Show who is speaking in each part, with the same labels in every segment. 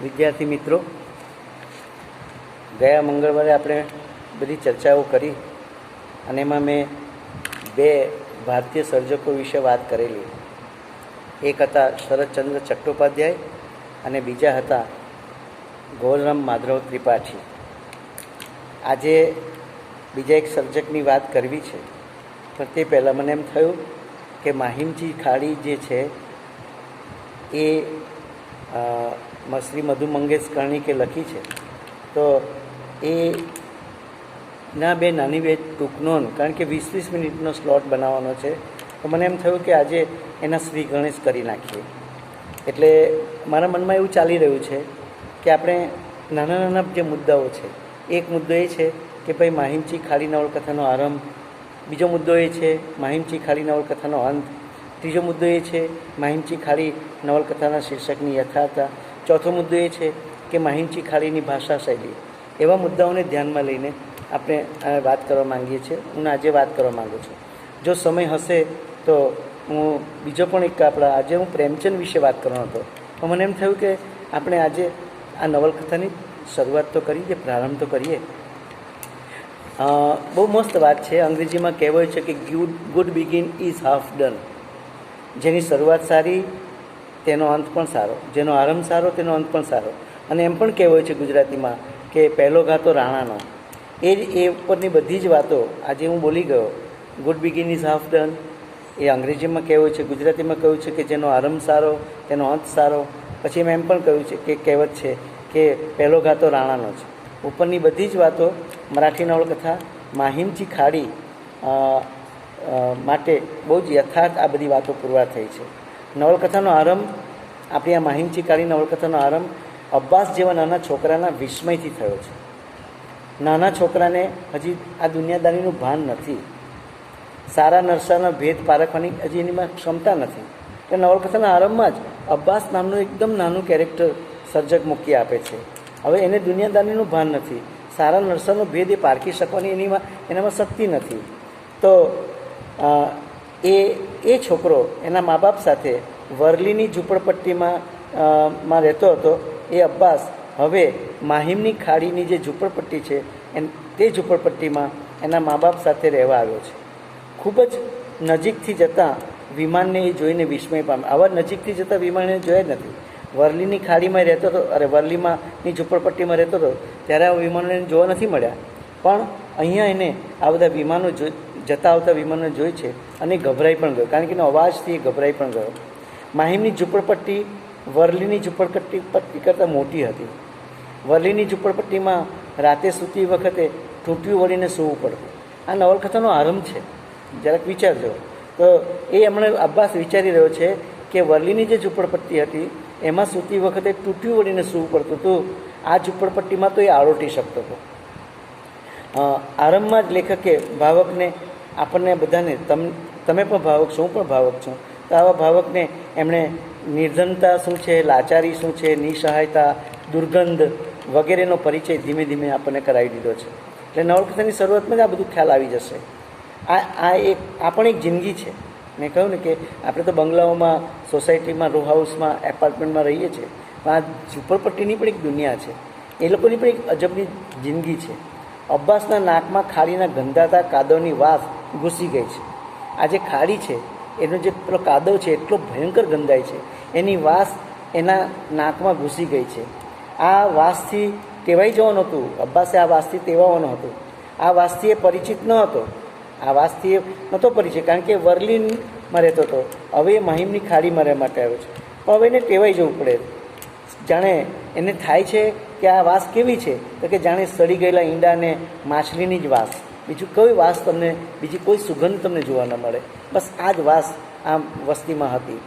Speaker 1: વિદ્યાર્થી મિત્રો, ગયા મંગળવારે આપણે બધી ચર્ચાઓ કરી અને એમાં મેં બે ભારતીય સર્જકો વિશે વાત કરેલી. એક હતા શરદચંદ્ર ચટ્ટોપાધ્યાય અને બીજા હતા ગોરરામ માધવ ત્રિપાઠી. આજે બીજા એક સર્જકની વાત કરવી છે, પણ તે પહેલાં મને એમ થયું કે માહિમજી ખાડી જે છે એ શ્રી મધુ મંગેશ કર્ણિકે લખી છે. તો એ ના બે નાની બે ટૂંકનોન, કારણ કે 20-20 મિનિટનો સ્લોટ બનાવવાનો છે, તો મને એમ થયું કે આજે એના શ્રી ગણેશ કરી નાખીએ. એટલે મારા મનમાં એવું ચાલી રહ્યું છે કે આપણે નાના નાના જે મુદ્દાઓ છે, એક મુદ્દો એ છે કે ભાઈ માહિમજી ખાડી નવલકથાનો આરંભ, બીજો મુદ્દો એ છે માહિમજી ખાડી નવલકથાનો અંત, ત્રીજો મુદ્દો એ છે માહિમજી ખાડી નવલકથાના શીર્ષકની યથાર્થતા, ચોથો મુદ્દો એ છે કે માહિમજી ખાડીની ભાષા શૈલી. એવા મુદ્દાઓને ધ્યાનમાં લઈને આપણે વાત કરવા માંગીએ છીએ. હું આજે વાત કરવા માગું છું. જો સમય હશે તો હું બીજો પણ એક આજે હું પ્રેમચંદ વિશે વાત કરવાનો હતો, તો મને એમ થયું કે આપણે આજે આ નવલકથાની શરૂઆત તો કરીએ, પ્રારંભ તો કરીએ. બહુ મસ્ત વાત છે. અંગ્રેજીમાં કહેવાય છે કે good begin is half done. જેની શરૂઆત સારી તેનો અંત પણ સારો, જેનો આરંભ સારો તેનો અંત પણ સારો. અને એમ પણ કહેવાય છે ગુજરાતીમાં કે પહેલો ઘા તો રાણાનો. એ ઉપરની બધી જ વાતો આજે હું બોલી ગયો. Good begin is half done એ અંગ્રેજીમાં કહેવાય છે, ગુજરાતીમાં કહ્યું છે કે જેનો આરંભ સારો તેનો અંત સારો. પછી મેં એમ પણ કહ્યું છે કે કહેવત છે કે પહેલો ઘા તો રાણાનો છે. ઉપરની બધી જ વાતો મરાઠી નવલકથા માહિમજી ખાડી માટે બહુ જ યથાર્થ આ બધી વાતો પુરવાર થઈ છે. નવલકથાનો આરંભ, આપણી આ માહિમજી ખાડી નવલકથાનો આરંભ અબ્બાસ જેવા નાના છોકરાના વિસ્મયથી થયો છે. નાના છોકરાને હજી આ દુનિયાદારીનું ભાન નથી, સારા નરસાના ભેદ પારખવાની હજી એનીમાં ક્ષમતા નથી. એટલે નવલકથાના આરંભમાં જ અબ્બાસ નામનું એકદમ નાનું કેરેક્ટર સર્જક મૂકી આપે છે. હવે એને દુનિયાદારીનું ભાન નથી, સારા નરસાનો ભેદ એ પારખી શકવાની એનામાં શક્તિ નથી. તો એ છોકરો એના મા બાપ સાથે વરલીની ઝૂંપડપટ્ટીમાં રહેતો હતો. એ અબ્બાસ હવે માહિમની ખાડીની જે ઝૂંપડપટ્ટી છે તે ઝૂંપડપટ્ટીમાં એના મા બાપ સાથે રહેવા આવ્યો છે. ખૂબ જ નજીકથી જતાં વિમાનને એ જોઈને વિસ્મય પામે. આવા નજીકથી જતાં વિમાનને જોયા જ નથી. વરલીની ખાડીમાં રહેતો હતો, વરલીમાંની ઝૂંપડપટ્ટીમાં રહેતો હતો ત્યારે આ વિમાનોને જોવા નથી મળ્યા. પણ અહીંયા એને આ બધા વિમાનો જતા આવતા વિમાનો જોઈ છે અને ગભરાઈ પણ ગયો, કારણ કે એનો અવાજથી એ ગભરાઈ પણ ગયો. માહિમની ઝૂંપડપટ્ટી વરલીની ઝૂંપડપટ્ટી કરતાં મોટી હતી. વરલીની ઝૂંપડપટ્ટીમાં રાતે સૂતી વખતે ઠૂંઠિયું વળીને સૂવું પડતું. આ નવલકથાનો આરંભ છે, જરાક વિચારજો. તો એ હમણાં અબ્બાસ વિચારી રહ્યો છે કે વરલીની જે ઝૂંપડપટ્ટી હતી એમાં સૂતી વખતે ઠૂંઠિયું વળીને સૂવું પડતું હતું. આ ઝૂંપડપટ્ટીમાં તો એ આળોટી શકતો હતો. આરંભમાં જ લેખકે ભાવકને, આપણને બધાને, તમે પણ ભાવક છો, હું પણ ભાવક છું, તો આવા ભાવકને એમણે નિર્ધનતા શું છે, લાચારી શું છે, નિસહાયતા, દુર્ગંધ વગેરેનો પરિચય ધીમે ધીમે આપણને કરાવી દીધો છે. એટલે નવલકથાની શરૂઆતમાં જ આ બધું ખ્યાલ આવી જશે. આ પણ એક જિંદગી છે. મેં કહ્યું ને કે આપણે તો બંગલાઓમાં, સોસાયટીમાં, રો હાઉસમાં, એપાર્ટમેન્ટમાં રહીએ છીએ, પણ આ ઝૂંપડપટ્ટીની પણ એક દુનિયા છે. એ લોકોની પણ એક અજબની જિંદગી છે. અબ્બાસના નાકમાં ખાડીના ગંધાતા કાદવની વાસ ઘૂસી ગઈ છે. આ જે ખાડી છે એનો જે પેલો કાદવ છે એટલો ભયંકર ગંધાય છે, એની વાસ એના નાકમાં ઘૂસી ગઈ છે. આ વાસથી ટેવાઈ જવાનું હતું. અબ્બાસે આ વાસથી ટેવાવાનું હતું. આ વાસથી એ પરિચિત ન હતો. આ વાસથી એ નહોતો પરિચિત, કારણ કે વર્લિનમાં રહેતો હતો. હવે એ માહિમની ખાડીમાં રહેવા માટે આવ્યો છે. પણ હવે એને ટેવાઈ જવું પડે. જાણે એને થાય છે કે આ વાસ કેવી છે, તો કે જાણે સડી ગયેલા ઈંડાને માછલીની જ વાસ, બીજું કોઈ વાસ તમને, બીજી કોઈ સુગંધ તમને જોવા ન મળે. બસ આ જ વાસ આ વસ્તીમાં હતી.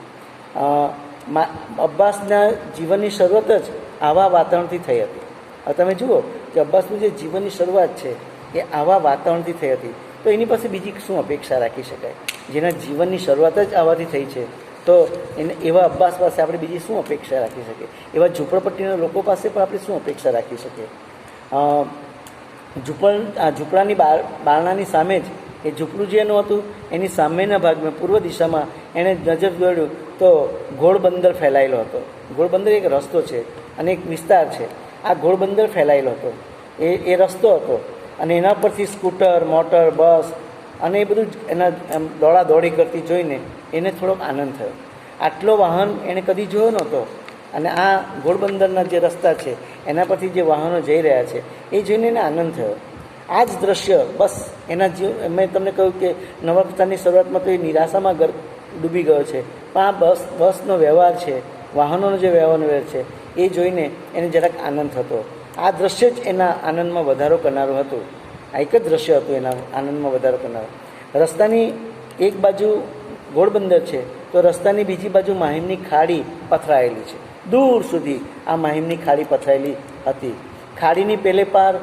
Speaker 1: અબ્બાસના જીવનની શરૂઆત જ આવા વાતાવરણથી થઈ હતી. હવે તમે જુઓ કે અબ્બાસનું જે જીવનની શરૂઆત છે એ આવા વાતાવરણથી થઈ હતી. તો એની પાસે બીજી શું અપેક્ષા રાખી શકાય? જેના જીવનની શરૂઆત જ આવાથી થઈ છે, તો એને એવા અબ્બાસ પાસે આપણે બીજી શું અપેક્ષા રાખી શકીએ? એવા ઝૂંપડપટ્ટીના લોકો પાસે પણ આપણે શું અપેક્ષા રાખી શકીએ? ઝૂંપડાની બારણાની સામે જ એ ઝૂંપડું જે એનું હતું એની સામેના ભાગમાં પૂર્વ દિશામાં એણે નજર દોડ્યું તો ઘોડબંદર ફેલાયેલો હતો. ઘોડબંદર એક રસ્તો છે અને એક વિસ્તાર છે. આ ઘોડબંદર ફેલાયેલો હતો, એ રસ્તો હતો અને એના પરથી સ્કૂટર, મોટર, બસ અને એ બધું એના દોડાદોડી કરતી જોઈને એને થોડોક આનંદ થયો. આટલો વાહન એણે કદી જોયો નહોતો અને આ ઘોડબંદરના જે રસ્તા છે એના પરથી જે વાહનો જઈ રહ્યા છે એ જોઈને એને આનંદ થયો. આ જ દ્રશ્ય બસ એના મેં તમને કહ્યું કે નવલકથાની શરૂઆતમાં તો એ નિરાશામાં ડૂબી ગયો છે, પણ આ બસનો વ્યવહાર છે, વાહનોનો જે વ્યવહાર છે એ જોઈને એને જરાક આનંદ થતો. આ દ્રશ્ય જ એના આનંદમાં વધારો કરનારું હતું. આ એક જ દ્રશ્ય હતું એના આનંદમાં વધારો કરનારું. રસ્તાની એક બાજુ ઘોડબંદર છે તો રસ્તાની બીજી બાજુ માહીમની ખાડી પથરાયેલી છે. દૂર સુધી આ માહીમની ખાડી પથરાયેલી હતી. ખાડીની પેલે પાર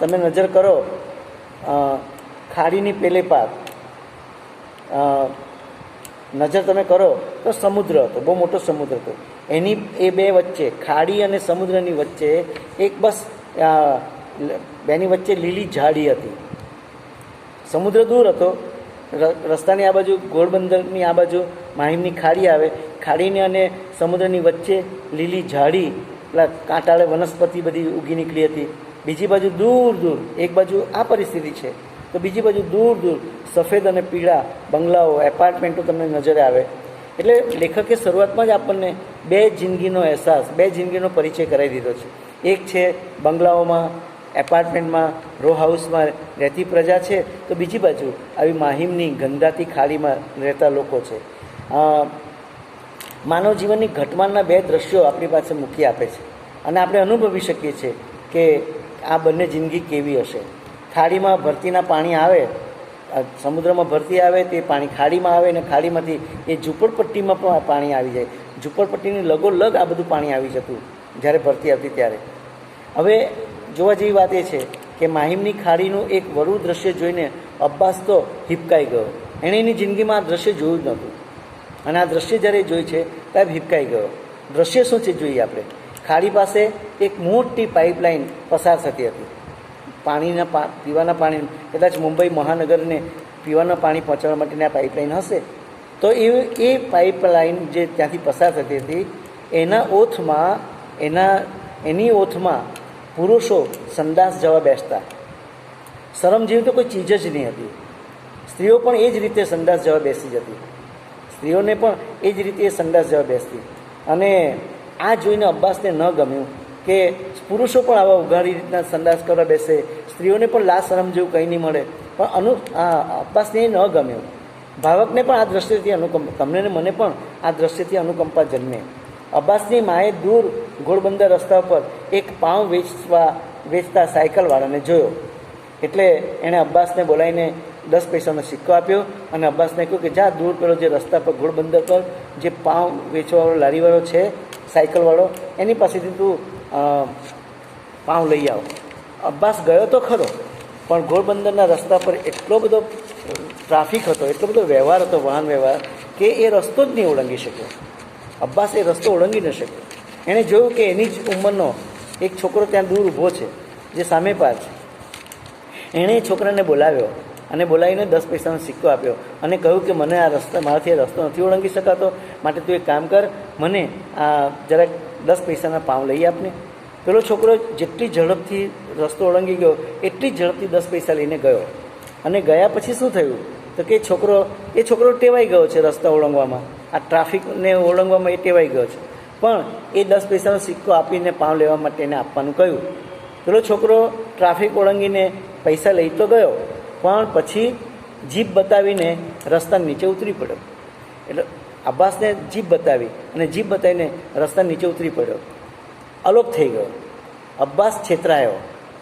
Speaker 1: તમે નજર કરો, ખાડીની પેલે પાર નજર તમે કરો તો સમુદ્ર હતો, બહુ મોટો સમુદ્ર હતો. એની એ બે વચ્ચે, ખાડી અને સમુદ્રની વચ્ચે એક બસ બેની વચ્ચે લીલી ઝાડી હતી. સમુદ્ર દૂર હતો, રસ્તાની આ બાજુ ઘોડબંદરની આ બાજુ માહીમની ખાડી આવે, ખાડીની અને સમુદ્રની વચ્ચે લીલી ઝાડી, પેલા કાંટાળે વનસ્પતિ બધી ઉગી નીકળી હતી. બીજી બાજુ દૂર દૂર, એક બાજુ આ પરિસ્થિતિ છે તો બીજી બાજુ દૂર દૂર સફેદ અને પીળા બંગલાઓ, એપાર્ટમેન્ટો તમને નજરે આવે. એટલે લેખકે શરૂઆતમાં જ આપણને બે જિંદગીનો અહેસાસ, બે જિંદગીનો પરિચય કરાવી દીધો છે. એક છે બંગલાઓમાં, એપાર્ટમેન્ટમાં, રો હાઉસમાં રહેતી પ્રજા છે, તો બીજી બાજુ આવી માહીમની ગંધાતી ખાડીમાં રહેતા લોકો છે. માનવ જીવનની ઘટમાળના બે દ્રશ્યો આપણી પાસે મૂકી આપે છે અને આપણે અનુભવી શકીએ છીએ કે આ બંને જિંદગી કેવી હશે. ખાડીમાં ભરતીના પાણી આવે, સમુદ્રમાં ભરતી આવે, તે પાણી ખાડીમાં આવે અને ખાડીમાંથી એ ઝૂંપડપટ્ટીમાં પણ પાણી આવી જાય. ઝૂંપડપટ્ટીની લગોલગ આ બધું પાણી આવી જતું જ્યારે ભરતી આવતી ત્યારે. હવે જોવા જેવી વાત એ છે કે માહીમની ખાડીનું એક વરુ દ્રશ્ય જોઈને અબ્બાસ તો હિપકાઈ ગયો. એણે એની જિંદગીમાં આ દ્રશ્ય જોયું જ નહોતું અને આ દ્રશ્ય જ્યારે જોયું છે ત્યારે હિપકાઈ ગયો. દ્રશ્ય શું છે જોઈએ આપણે. ખાડી પાસે એક મોટી પાઇપલાઇન પસાર થતી હતી. પીવાના પાણી, કદાચ મુંબઈ મહાનગરને પીવાના પાણી પહોંચાડવા માટેની આ પાઇપલાઇન હશે. તો એ પાઇપલાઇન જે ત્યાંથી પસાર થતી હતી એની ઓથમાં પુરુષો સંડાસ જવા બેસતા. શરમ જેવી તો કોઈ ચીજ જ નહીં હતી. સ્ત્રીઓ પણ એ જ રીતે સંડાસ જવા બેસી જતી. સ્ત્રીઓને પણ એ જ રીતે એ સંડાસ જવા બેસતી. અને આ જોઈને અબ્બાસને ન ગમ્યું કે પુરુષો પણ આવા ઉઘાડી રીતના સંડાસ કરવા બેસે, સ્ત્રીઓને પણ લાજ શરમ જેવું કંઈ નહીં મળે. પણ અબ્બાસને એ ન ગમ્યું. ભાવકને પણ આ દ્રશ્યથી અનુકંપા, તમને ને મને પણ આ દ્રશ્યથી અનુકંપા જન્મે. અબ્બાસની માએ દૂર ઘોડબંદર રસ્તા પર એક પાઉં વેચતા સાયકલવાળાને જોયો. એટલે એણે અબ્બાસને બોલાવીને 10 પૈસાનો સિક્કો આપ્યો અને અબ્બાસને કહ્યું કે જા દૂર પેલો જે રસ્તા પર ઘોડબંદર પર જે પાઉં વેચવાવાળો લારીવાળો છે, સાયકલવાળો, એની પાસેથી તું પાઉં લઈ આવ. અબ્બાસ ગયો તો ખરો, પણ ઘોડબંદરના રસ્તા પર એટલો બધો ટ્રાફિક હતો, એટલો બધો વ્યવહાર હતો, વાહન વ્યવહાર, કે એ રસ્તો જ નહીં ઓળંગી શક્યો. અબ્બાસ એ રસ્તો ઓળંગી ન શક્યો. એણે જોયું કે એની જ ઉંમરનો એક છોકરો ત્યાં દૂર ઊભો છે, જે સામે પાર છે. એણે એ છોકરાને બોલાવ્યો અને બોલાવીને 10 પૈસાનો સિક્કો આપ્યો અને કહ્યું કે મને આ રસ્તા, મારાથી આ રસ્તો નથી ઓળંગી શકાતો, માટે તું એક કામ કર, મને આ જરાક 10 પૈસાના પાઉં લઈ આપને. પેલો છોકરો જેટલી ઝડપથી રસ્તો ઓળંગી ગયો એટલી ઝડપથી 10 પૈસા લઈને ગયો. અને ગયા પછી શું થયું તો કે એ છોકરો ટેવાઈ ગયો છે રસ્તા ઓળંગવામાં, આ ટ્રાફિકને ઓળંગવામાં એ ટેવાઈ ગયો છે. પણ એ 10 પૈસાનો સિક્કો આપીને પાઉં લેવા માટે એને આપવાનું કહ્યું. પેલો છોકરો ટ્રાફિક ઓળંગીને પૈસા લઈ તો ગયો, પણ પછી જીપ બતાવીને રસ્તા નીચે ઉતરી પડ્યો. એટલે અબ્બાસને જીપ બતાવી અને જીપ બતાવીને રસ્તા નીચે ઉતરી પડ્યો. અલોપ થઈ ગયો. અબ્બાસ છેતરાયો.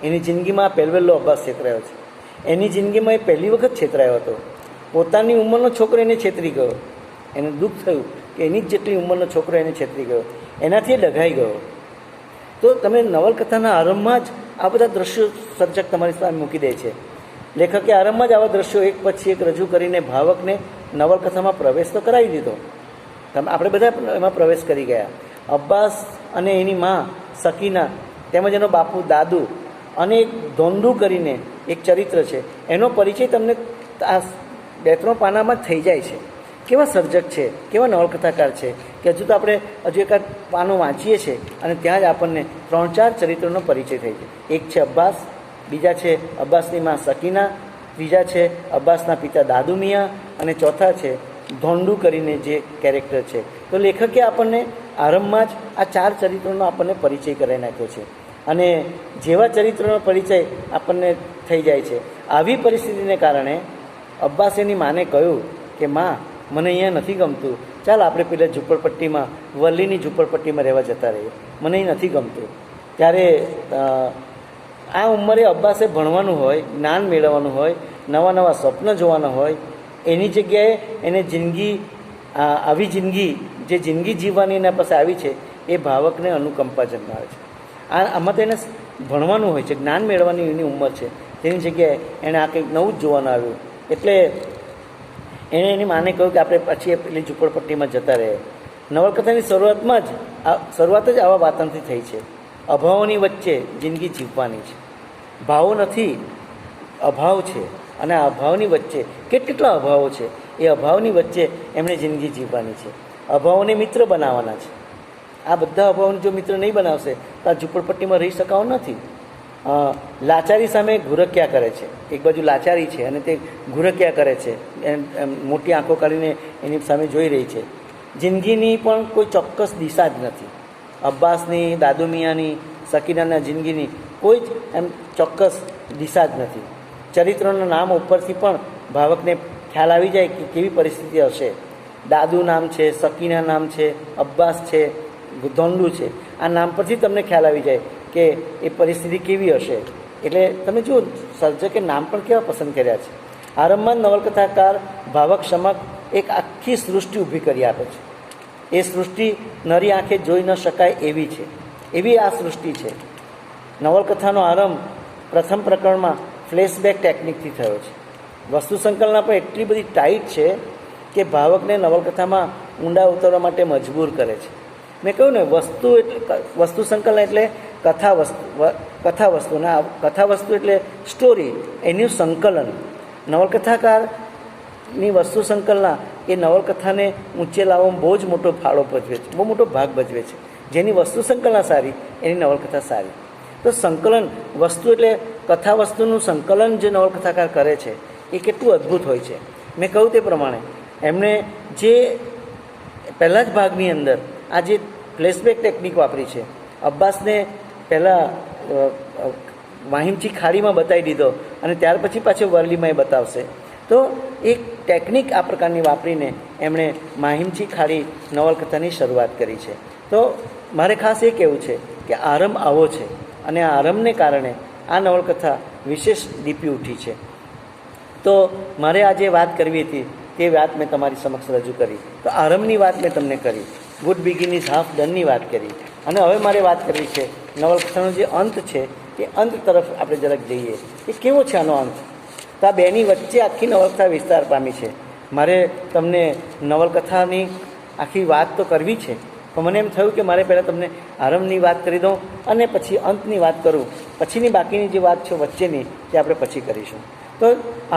Speaker 1: એની જિંદગીમાં પહેલવેલો અબ્બાસ છેતરાયો છે. એની જિંદગીમાં એ પહેલી વખત છેતરાયો હતો. પોતાની ઉંમરનો છોકરો એને છેતરી ગયો. એને દુઃખ થયું કે એની જ જેટલી ઉંમરનો છોકરો એને છેતરી ગયો. એનાથી એ ડઘાઈ ગયો. તો તમે નવલકથાના આરંભમાં જ આ બધા દ્રશ્યો સર્જક તમારી સામે મૂકી દે છે. લેખકે આરંભમાં જ આવા દ્રશ્યો એક પછી એક રજૂ કરીને ભાવકને નવલકથામાં પ્રવેશ તો કરાવી દીધો. આપણે બધા એમાં પ્રવેશ કરી ગયા. અબ્બાસ અને એની મા સકીના, તેમજ એનો બાપુ દાદુ અને એક ધોંડુ કરીને એક ચરિત્ર છે, એનો પરિચય તમને તો આ 2-3 પાનામાં જ થઈ જાય છે. કેવા સર્જક છે, કેવા નવલકથાકાર છે કે હજુ તો આપણે હજુ એકાદ પાનું વાંચીએ છીએ અને ત્યાં જ આપણને 3-4 ચરિત્રોનો પરિચય થઈ જાય. એક છે અબ્બાસ, બીજા છે અબ્બાસની માં સકીના, ત્રીજા છે અબ્બાસના પિતા દાદુ મિયા અને ચોથા છે ધોંડુ કરીને જે કેરેક્ટર છે. તો લેખકે આપણને આરંભમાં જ આ 4 ચરિત્રોનો આપણને પરિચય કરાવી નાખ્યો છે અને જેવા ચરિત્રોનો પરિચય આપણને થઈ જાય છે. આવી પરિસ્થિતિને કારણે અબ્બાસ એની માને કહ્યું કે માં, મને અહીંયા નથી ગમતું, ચાલ આપણે પેલા ઝૂંપડપટ્ટીમાં, વલ્લીની ઝૂંપડપટ્ટીમાં રહેવા જતા રહીએ, મને અહીં નથી ગમતું. ત્યારે આ ઉંમરે અબ્બાસે ભણવાનું હોય, જ્ઞાન મેળવવાનું હોય, નવા નવા સ્વપ્ન જોવાના હોય, એની જગ્યાએ એને જિંદગી, આવી જિંદગી જે જિંદગી જીવવાની એના પાસે આવી છે એ ભાવકને અનુકંપા જન્માવે છે. આમાં તો એને ભણવાનું હોય છે, જ્ઞાન મેળવવાની એની ઉંમર છે, તેની જગ્યાએ એણે આ કંઈક નવું જ જોવાનું આવ્યું. એટલે એણે એની માને કહ્યું કે આપણે પછી પેલી ઝૂંપડપટ્ટીમાં જતા રહે. નવલકથાની શરૂઆત જ આવા વાતનથી થઈ છે. અભાવોની વચ્ચે જિંદગી જીવવાની છે. ભાવો નથી, અભાવ છે, અને આ અભાવની વચ્ચે કેટલા અભાવો છે, એ અભાવની વચ્ચે એમણે જિંદગી જીવવાની છે. અભાવોને મિત્ર બનાવવાના છે. આ બધા અભાવોને જો મિત્ર નહીં બનાવશે તો આ ઝૂંપડપટ્ટીમાં રહી શકાવું નથી. લાચારી સામે ઘુરક્યા કરે છે. એક બાજુ લાચારી છે અને તે ઘુરક્યા કરે છે, મોટી આંખો કાઢીને એની સામે જોઈ રહી છે. જિંદગીની પણ કોઈ ચોક્કસ દિશા જ નથી. અબ્બાસની, દાદુ મિયાની, સકીનાના જિંદગીની કોઈ જ એમ ચોક્કસ દિશા જ નથી. ચરિત્રોના નામ ઉપરથી પણ ભાવકને ખ્યાલ આવી જાય કે કેવી પરિસ્થિતિ હશે. દાદુ નામ છે, સકીના નામ છે, અબ્બાસ છે, ધોંડુ છે, આ નામ પરથી તમને ખ્યાલ આવી જાય કે એ પરિસ્થિતિ કેવી હશે. એટલે તમે જુઓ, સર્જકે નામ પણ કેવા પસંદ કર્યા છે. આરંભમાં નવલકથાકાર ભાવક સમક્ષ એક આખી સૃષ્ટિ ઊભી કરી આપે છે. એ સૃષ્ટિ નરી આંખે જોઈ ન શકાય એવી છે, એવી આ સૃષ્ટિ છે. નવલકથાનો આરંભ પ્રથમ પ્રકરણમાં ફ્લેશબેક ટેકનિકથી થયો છે. વસ્તુ સંકલના પણ એટલી બધી ટાઈટ છે કે ભાવકને નવલકથામાં ઊંડા ઉતરવા માટે મજબૂર કરે છે. મેં કહ્યું ને, વસ્તુ સંકલન એટલે કથા વસ્તુ એટલે સ્ટોરી, એનું સંકલન. નવલકથાકારની વસ્તુ સંકલના એ નવલકથાને ઊંચે લાવવામાં બહુ જ મોટો ફાળો ભજવે છે, બહુ મોટો ભાગ ભજવે છે. જેની વસ્તુ સંકલના સારી એની નવલકથા સારી. તો સંકલન વસ્તુ એટલે કથા વસ્તુનું સંકલન જે નવલકથાકાર કરે છે એ કેટલું અદ્ભુત હોય છે. મેં કહ્યું તે પ્રમાણે એમણે જે પહેલા જ ભાગની અંદર આ જે ફ્લેશબેક ટેકનિક વાપરી છે. અબ્બાસને પહેલાં વાહિમચી ખાડીમાં બતાવી દીધો અને ત્યાર પછી પાછો વરલીમાં એ બતાવશે. તો એક ટેકનિક આ પ્રકારની વાપરીને એમણે માહિમચી ખાડી નવલકથાની શરૂઆત કરી છે. તો મારે ખાસ એ કહેવું છે કે આરંભ આવો છે અને આ આરંભને કારણે આ નવલકથા વિશેષ દીપી ઉઠી છે. તો મારે આજે વાત કરવી હતી તે વાત મેં તમારી સમક્ષ રજૂ કરી. તો આરંભની વાત મેં તમને કરી, ગુડ બિગિન ઇઝ હાફ ડનની વાત કરી, અને હવે મારે વાત કરવી છે નવલકથાનો જે અંત છે એ અંત તરફ આપણે જરાક જઈએ કે કેવો છે આનો અંત. તો આ બેની વચ્ચે આખી નવલકથા વિસ્તાર પામી છે. મારે તમને નવલકથાની આખી વાત તો કરવી છે, પણ મને એમ થયું કે મારે પહેલાં તમને આરંભની વાત કરી દઉં અને પછી અંતની વાત કરું. પછીની બાકીની જે વાત છે વચ્ચેની તે આપણે પછી કરીશું. તો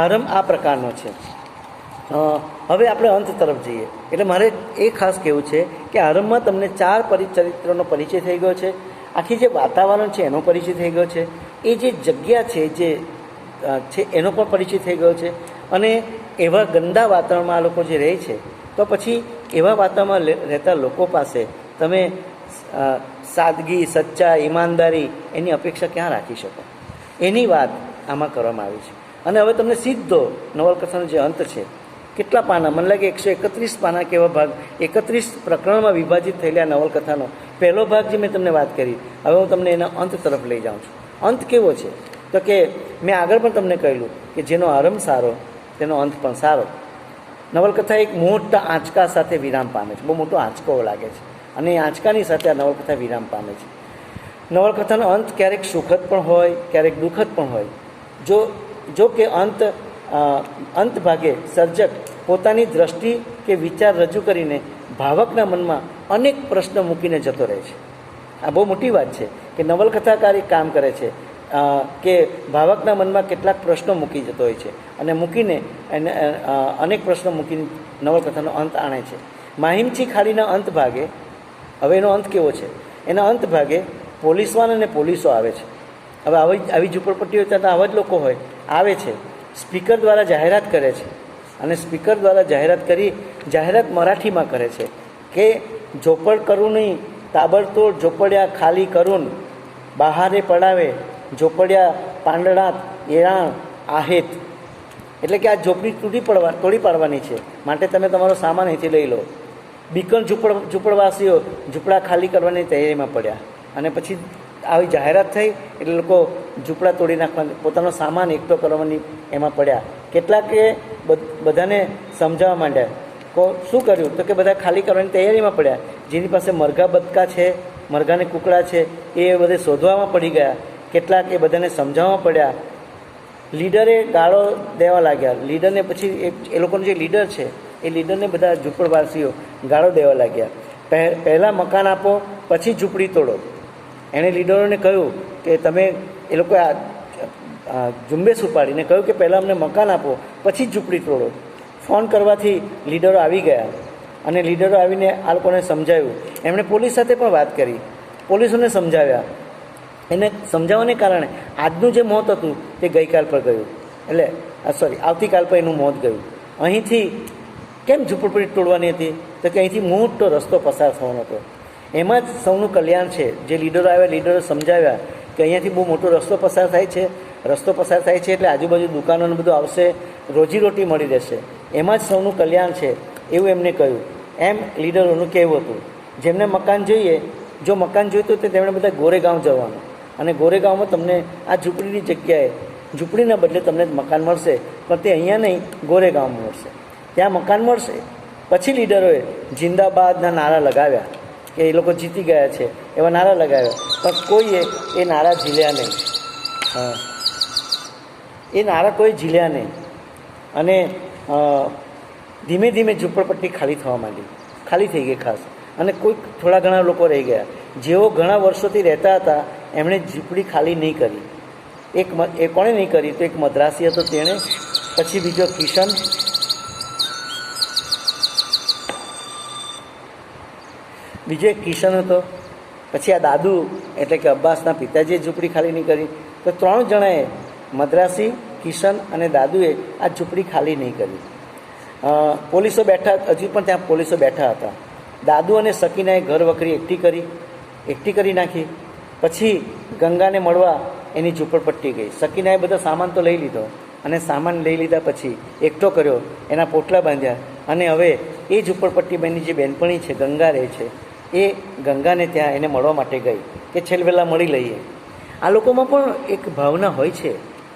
Speaker 1: આરંભ આ પ્રકારનો છે. હવે આપણે અંત તરફ જઈએ. એટલે મારે એ ખાસ કહેવું છે કે આરંભમાં તમને 4 ચરિત્રોનો પરિચય થઈ ગયો છે. આખી જે વાતાવરણ છે એનો પરિચય થઈ ગયો છે. એ જે જગ્યા છે જે છે એનો પણ પરિચય થઈ ગયો છે. અને એવા ગંદા વાતાવરણમાં આ લોકો જે રહે છે, તો પછી એવા વાતાવરણમાં રહેતા લોકો પાસે તમે સાદગી, સચ્ચાઈ, ઈમાનદારી એની અપેક્ષા ક્યાં રાખી શકો? એની વાત આમાં કરવામાં આવી છે. અને હવે તમને સીધો નવલકથાનો જે અંત છે, કેટલા પાના, મને લાગે 131 પાના કેવા ભાગ, 31 પ્રકરણમાં વિભાજિત થયેલા નવલકથાનો પહેલો ભાગ જે મેં તમને વાત કરી, હવે હું તમને એના અંત તરફ લઈ જાઉં છું. અંત કેવો છે? તો કે મેં આગળ પણ તમને કહેલું કે જેનો આરંભ સારો તેનો અંત પણ સારો. નવલકથા એક મોટા આંચકા સાથે વિરામ પામે છે. બહુ મોટો આંચકો લાગે છે અને એ આંચકાની સાથે આ નવલકથા વિરામ પામે છે. નવલકથાનો અંત ક્યારેક સુખદ પણ હોય, ક્યારેક દુઃખદ પણ હોય. જો કે અંત ભાગે સર્જક પોતાની દ્રષ્ટિ કે વિચાર રજૂ કરીને ભાવકના મનમાં અનેક પ્રશ્ન મૂકીને જતો રહે છે. આ બહુ મોટી વાત છે કે નવલકથાકાર એક કામ કરે છે કે ભાવકના મનમાં કેટલાક પ્રશ્નો મૂકી જતો હોય છે અને મૂકીને એને અનેક પ્રશ્નો મૂકીને નવલકથાનો અંત આણે છે. માહિમચી ખાડીના અંત ભાગે, હવે એનો અંત કેવો છે, એના અંત ભાગે પોલીસવાન અને પોલીસો આવે છે. હવે આવી ઝૂંપડપટ્ટીઓ ત્યાં આવા જ લોકો હોય, આવે છે, સ્પીકર દ્વારા જાહેરાત કરે છે અને સ્પીકર દ્વારા જાહેરાત મરાઠીમાં કરે છે કે ઝોપડ કરું નહીં, તાબડતોડ ઝોપડિયા ખાલી કરું, બહારે પડાવે ઝોપડિયા પાંડળાત એરાણ આહેત. એટલે કે આ ઝોપડી તોડી પાડવાની છે, માટે તમે તમારો સામાન અહીંથી લઈ લો. બીકન ઝૂંપડવાસીઓ ઝૂંપડા ખાલી કરવાની તૈયારીમાં પડ્યા અને પછી આવી જાહેરાત થઈ એટલે લોકો ઝૂંપડા તોડી નાખવાની, પોતાનો સામાન એકઠો કરવાની એમાં પડ્યા. કેટલાકે બધાને સમજાવવા માંડ્યા. શું કર્યું તો કે બધા ખાલી કરવાની તૈયારીમાં પડ્યા. જેની પાસે મરઘા બતકા છે, મરઘાને કૂકડા છે, એ બધે શોધવામાં પડી ગયા. કેટલાક એ બધાને સમજાવવા પડ્યા. લીડરે ગાળો દેવા લાગ્યા. લીડરને પછી એ લોકોનો જે લીડર છે એ લીડરને બધા ઝૂંપડવાસીઓ ગાળો દેવા લાગ્યા. પહેલાં મકાન આપો પછી ઝૂંપડી તોડો. એણે લીડરોને કહ્યું કે તમે, એ લોકોએ ઝુંબેશ ઉપાડીને કહ્યું કે પહેલાં અમને મકાન આપો પછી જ ઝૂંપડી તોડો. ફોન કરવાથી લીડરો આવી ગયા અને લીડરો આવીને આ લોકોને સમજાવ્યું. એમણે પોલીસ સાથે પણ વાત કરી, પોલીસોને સમજાવ્યા. એને સમજાવવાને કારણે આજનું જે મોત હતું તે ગઈકાલ પર ગયું, એટલે આવતીકાલ પર એનું મોત ગયું. અહીંથી કેમ ઝૂંપડપટ્ટી તોડવાની હતી તો કે અહીંથી મોટો રસ્તો પસાર થવાનો હતો. એમાં જ સૌનું કલ્યાણ છે. જે લીડરો આવ્યા, લીડરો સમજાવ્યા કે અહીંયાથી બહુ મોટો રસ્તો પસાર થાય છે, રસ્તો પસાર થાય છે એટલે આજુબાજુ દુકાનોને બધું આવશે, રોજીરોટી મળી રહેશે, એમાં જ સૌનું કલ્યાણ છે એવું એમને કહ્યું. એમ લીડરોનું કહેવું હતું. જેમને મકાન જોઈએ, જો મકાન જોઈતું તો તેમણે બધા ગોરેગાંવ જવાનું અને ગોરેગાંવમાં તમને આ ઝૂંપડીની જગ્યાએ, ઝૂંપડીના બદલે તમને મકાન મળશે, પણ તે અહીંયા નહીં, ગોરેગાંવમાં મળશે, ત્યાં મકાન મળશે. પછી લીડરોએ જિંદાબાદના નારા લગાવ્યા કે એ લોકો જીતી ગયા છે એવા નારા લગાવ્યા, પણ કોઈએ એ નારા ઝીલ્યા નહીં. એ નારા કોઈ ઝીલ્યા નહીં અને ધીમે ધીમે ઝૂંપડપટ્ટી ખાલી થવા માંડી, ખાલી થઈ ગઈ ખાસ. અને કોઈ થોડા ઘણા લોકો રહી ગયા. જેઓ ઘણા વર્ષોથી રહેતા હતા એમણે ઝૂંપડી ખાલી નહીં કરી. એ કોણે નહીં કરી તો એક મદ્રાસી હતો તેણે, પછી બીજો કિશન, બીજો એક કિશન હતો, પછી આ દાદુ એટલે કે અબ્બાસના પિતાજીએ ઝૂંપડી ખાલી નહીં કરી. તો 3 જણાએ, મદ્રાસી, કિશન અને દાદુએ આ ઝૂંપડી ખાલી નહીં કરી. પોલીસો બેઠા, હજુ પણ ત્યાં પોલીસો બેઠા હતા. દાદુ અને સકીનાએ ઘર વખરી એકઠી કરી નાખી. પછી ગંગાને મળવા એની ઝૂંપડપટ્ટી ગઈ. સકીનાએ બધો સામાન તો લઈ લીધો અને સામાન લઈ લીધા પછી એકઠો કર્યો, એના પોટલા બાંધ્યા અને હવે એ ઝૂંપડપટ્ટીમાંની જે બેનપણી છે, ગંગા રહે છે, એ ગંગાને ત્યાં એને મળવા માટે ગઈ કે છેલ્લે મળી લઈએ. આ લોકોમાં પણ એક ભાવના હોય છે,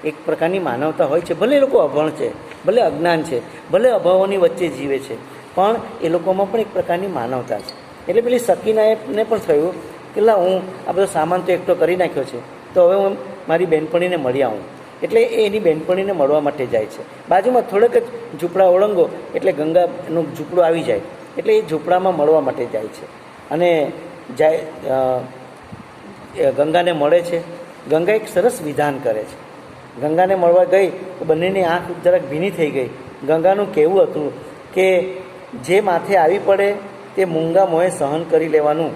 Speaker 1: એક પ્રકારની માનવતા હોય છે. ભલે એ લોકો અભણ છે, ભલે અજ્ઞાન છે, ભલે અભાવોની વચ્ચે જીવે છે, પણ એ લોકોમાં પણ એક પ્રકારની માનવતા છે. એટલે પેલી સકીનાને પણ થયું કે હું આ બધો સામાન તો એકઠો કરી નાખ્યો છે, તો હવે હું મારી બહેનપણીને મળી આવું. એટલે એ એની બહેનપણીને મળવા માટે જાય છે. બાજુમાં થોડેક જ ઝૂંપડા ઓળંગો એટલે ગંગાનું ઝૂંપડું આવી જાય, એટલે એ ઝૂંપડામાં મળવા માટે જાય છે અને ગંગાને મળે છે. ગંગા એક સરસ વિધાન કરે છે. ગંગાને મળવા ગઈ તો બંનેની આંખ જરાક ભીની થઈ ગઈ. ગંગાનું કહેવું હતું કે જે માથે આવી પડે તે મૂંગા મોંએ સહન કરી લેવાનું.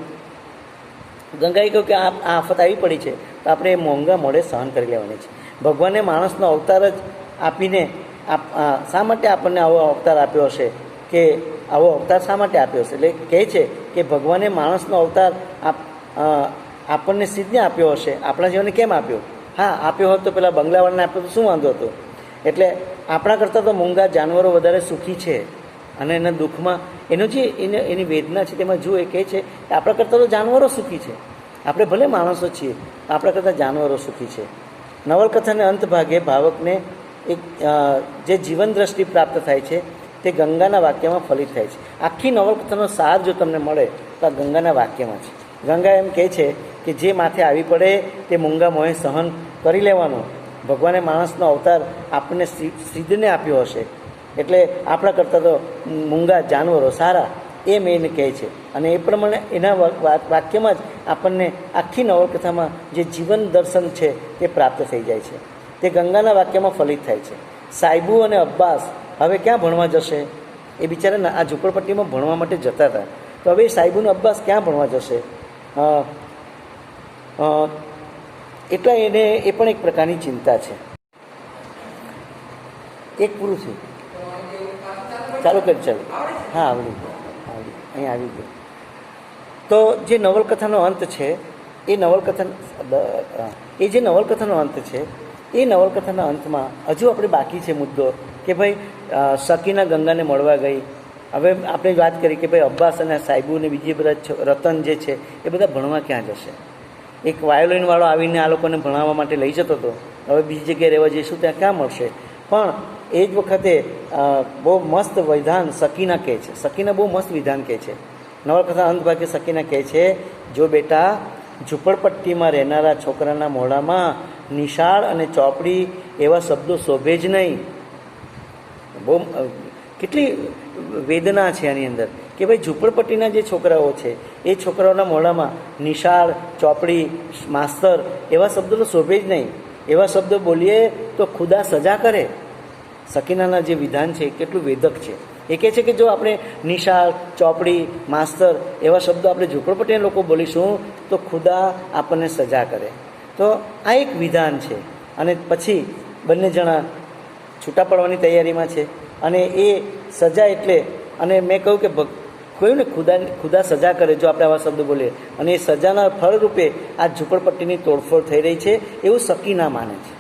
Speaker 1: ગંગાએ કહ્યું કે આ આફત આવી પડી છે તો આપણે એ મોંઘા મોઢે સહન કરી લેવાની છે. ભગવાને માણસનો અવતાર જ આપીને શા માટે આપણને આવો અવતાર આપ્યો હશે, કે આવો અવતાર શા માટે આપ્યો હશે? એટલે કહે છે કે ભગવાને માણસનો અવતાર આપણને સીધને આપ્યો હશે, આપણા જીવનને કેમ આપ્યો? હા, આપ્યો હોત તો પેલા બંગલાવાળાને આપ્યો તો શું વાંધો હતો? એટલે આપણા કરતાં તો મૂંગા જાનવરો વધારે સુખી છે અને એના દુઃખમાં એની વેદના છે તેમાં જુએ કહે છે કે આપણા કરતાં તો જાનવરો સુખી છે. આપણે ભલે માણસો છીએ, આપણા કરતાં જાનવરો સુખી છે. નવલકથાને અંત ભાગે ભાવકને એક જે જીવન દ્રષ્ટિ પ્રાપ્ત થાય છે તે ગંગાના વાક્યમાં ફલિત થાય છે. આખી નવલકથાનો સાર જો તમને મળે તો આ ગંગાના વાક્યમાં છે. ગંગા એમ કહે છે કે જે માથે આવી પડે તે મૂંગા મોંએ સહન કરી લેવાનું. ભગવાને માણસનો અવતાર આપણને સિદ્ધને આપ્યો હશે, એટલે આપણા કરતાં તો મૂંગા જાનવરો સારા. એમ એને કહે છે. અને એ પ્રમાણે એના વાક્યમાં જ આપણને આખી નવલકથામાં જે જીવન દર્શન છે તે પ્રાપ્ત થઈ જાય છે. તે ગંગાના વાક્યમાં ફલિત થાય છે. સાહેબુ અને અબ્બાસ હવે ક્યાં ભણવા જશે? એ બિચારા આ ઝૂંપડપટ્ટીમાં ભણવા માટે જતા હતા. તો હવે સાહેબુ અને અબ્બાસ ક્યાં ભણવા જશે? એટલે એને એ પણ એક પ્રકારની ચિંતા છે. એક પૂરું છે. ચાલુ કરી ચાલો. હા, આવડી અહીં આવી ગયું. તો જે નવલકથાનો અંત છે એ જે નવલકથાનો અંત છે એ નવલકથાના અંતમાં હજુ આપણે બાકી છે મુદ્દો કે ભાઈ સકીના ગંગાને મળવા ગઈ. હવે આપણે વાત કરી કે ભાઈ અબ્બાસ અને સાહેબુ ને બીજી બધા રતન જે છે એ બધા ભણવા ક્યાં જશે? એક વાયોલિનવાળો આવીને આ લોકોને ભણાવવા માટે લઈ જતો હતો. હવે બીજી જગ્યાએ રહેવા જઈશું ત્યાં ક્યાં મળશે? પણ એ જ વખતે બહુ મસ્ત વિધાન સકીના કહે છે. સકીના બહુ મસ્ત વિધાન કહે છે. નવલકથા અંત ભાગે સકીના કહે છે, જો બેટા ઝૂંપડપટ્ટીમાં રહેનારા છોકરાના મોઢામાં નિશાળ અને ચોપડી એવા શબ્દો શોભે જ નહીં. બહુ કેટલી વેદના છે આની અંદર કે ભાઈ ઝૂંપડપટ્ટીના જે છોકરાઓ છે એ છોકરાઓના મોઢામાં નિશાળ, ચોપડી, માસ્તર એવા શબ્દો તો શોભે જ નહીં. એવા શબ્દો બોલીએ તો ખુદા સજા કરે. સકીનાના જે વિધાન છે કેટલું વેદક છે. એ કહે છે કે જો આપણે નિશાળ, ચોપડી, માસ્તર એવા શબ્દો આપણે ઝૂંપડપટ્ટીના લોકો બોલીશું તો ખુદા આપણને સજા કરે. તો આ એક વિધાન છે. અને પછી બંને જણા છૂટા પડવાની તૈયારીમાં છે. અને એ સજા એટલે, અને મેં કહ્યું ને ખુદા સજા કરે જો આપણે આવા શબ્દો બોલીએ. અને એ સજાના ફળરૂપે આ ઝૂંપડપટ્ટીની તોડફોડ થઈ રહી છે એવું સકીના માને છે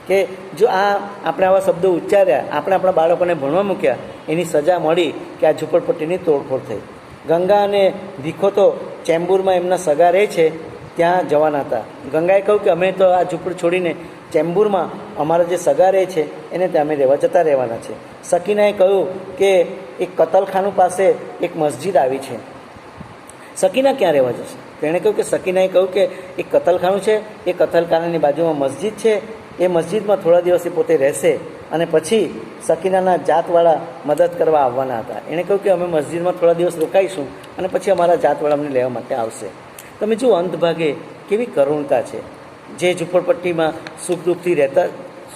Speaker 1: કે જો આપણે આવા શબ્દો ઉચ્ચાર્યા, આપણે આપણા બાળકોને ભણવા મૂક્યા, એની સજા મળી કે આ ઝૂંપડપટ્ટીની તોડફોડ થઈ. ગંગા અને ભીખો તો ચેમ્બુરમાં એમના સગા રહે છે ત્યાં જવાના હતા. ગંગાએ કહ્યું કે અમે તો આ ઝૂંપડ છોડીને ચેમ્બુરમાં અમારા જે સગા રહે છે એને ત્યાં અમે જતા રહેવાના છે. સકીનાએ કહ્યું કે એક કતલખાનું પાસે એક મસ્જિદ આવી છે. સકીના ક્યાં રહેવા જશે? તેણે કહ્યું કે સકીનાએ કહ્યું કે એક કતલખાનું છે, એ કતલખાનાની બાજુમાં મસ્જિદ છે, એ મસ્જિદમાં થોડા દિવસથી પોતે રહેશે અને પછી સકીનાના જાતવાળા મદદ કરવા આવવાના હતા. એણે કહ્યું કે અમે મસ્જિદમાં થોડા દિવસ રોકાઈશું અને પછી અમારા જાતવાળા અમને લેવા માટે આવશે. તમે જુઓ અંત ભાગે કેવી કરુણતા છે. જે ઝૂંપડપટ્ટીમાં સુખ દુઃખથી રહેતા,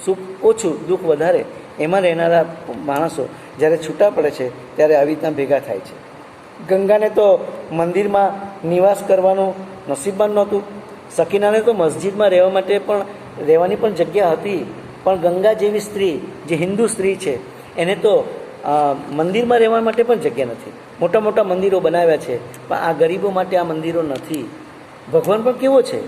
Speaker 1: સુખ ઓછું દુઃખ વધારે, એમાં રહેનારા માણસો જ્યારે છૂટા પડે છે ત્યારે આવી રીતના ભેગા થાય છે. ગંગાને તો મંદિરમાં નિવાસ કરવાનું નસીબમાં નહોતું. સકીનાને તો મસ્જિદમાં રહેવા માટે પણ રહેવાની પણ જગ્યા હતી. પણ ગંગા જેવી સ્ત્રી, જે હિન્દુ સ્ત્રી છે, એને તો મંદિરમાં રહેવા માટે પણ જગ્યા નથી. મોટા મોટા મંદિરો બનાવ્યા છે પણ આ ગરીબો માટે આ મંદિરો નથી. ભગવાન પણ કેવો છે,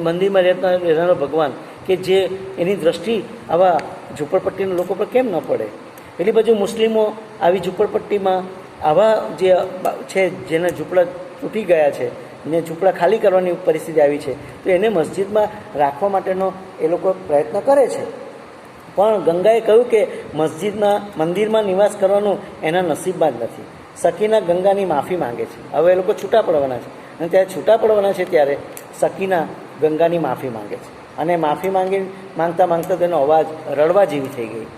Speaker 1: મંદિરમાં રહેનારો ભગવાન કે જે એની દ્રષ્ટિ આવા ઝૂંપડપટ્ટીના લોકો પર કેમ ન પડે? પેલી બાજુ મુસ્લિમો આવી ઝૂંપડપટ્ટીમાં આવા જે છે જેના ઝૂંપડા તૂટી ગયા છે ને ઝૂંપડા ખાલી કરવાની પરિસ્થિતિ આવી છે તો એને મસ્જિદમાં રાખવા માટેનો એ લોકો પ્રયત્ન કરે છે. પણ ગંગાએ કહ્યું કે મંદિરમાં નિવાસ કરવાનું એના નસીબમાં જ નથી. સકીના ગંગાની માફી માંગે છે. હવે એ લોકો છૂટા પડવાના છે અને ત્યારે છૂટા પડવાના છે ત્યારે સકીના ગંગાની માફી માંગે છે. અને માફી માંગતા તેનો અવાજ રડવા જેવી થઈ ગઈ.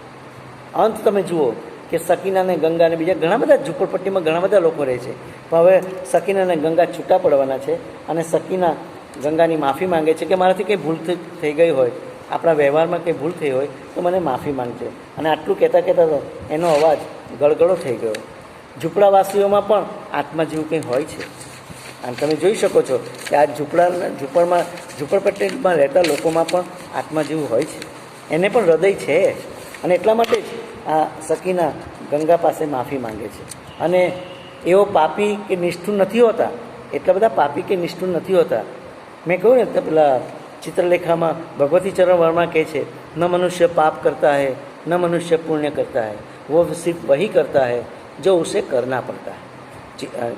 Speaker 1: અંત તમે જુઓ કે સકીના અને ગંગા અને બીજા ઘણા બધા ઝૂંપડપટ્ટીમાં ઘણા બધા લોકો રહે છે. પણ હવે સકીના અને ગંગા છૂટા પડવાના છે અને સકીના ગંગાની માફી માંગે છે કે મારાથી કંઈ ભૂલ થઈ ગઈ હોય, આપણા વ્યવહારમાં કંઈ ભૂલ થઈ હોય તો મને માફી માંગજો. અને આટલું કહેતા તો એનો અવાજ ગળગળો થઈ ગયો. ઝૂંપડાવાસીઓમાં પણ આત્મા જેવું કંઈ હોય છે. અને તમે જોઈ શકો છો કે આ ઝૂંપડપટ્ટીમાં રહેતા લોકોમાં પણ આત્મા જેવું હોય છે. એને પણ હૃદય છે. અને એટલા માટે જ આ સકીના ગંગા પાસે માફી માંગે છે. અને એવો પાપી કે નિષ્ઠુર નથી હોતા, એટલા બધા પાપી કે નિષ્ઠુર નથી હોતા. મેં કહ્યું ને પેલા ચિત્રલેખામાં ભગવતીચરણ વર્મા કહે છે, ન મનુષ્ય પાપ કરતા है न मनुष्य पुण्य करता है, वो सिर्फ वही करता है जो उसे करना पड़ता है.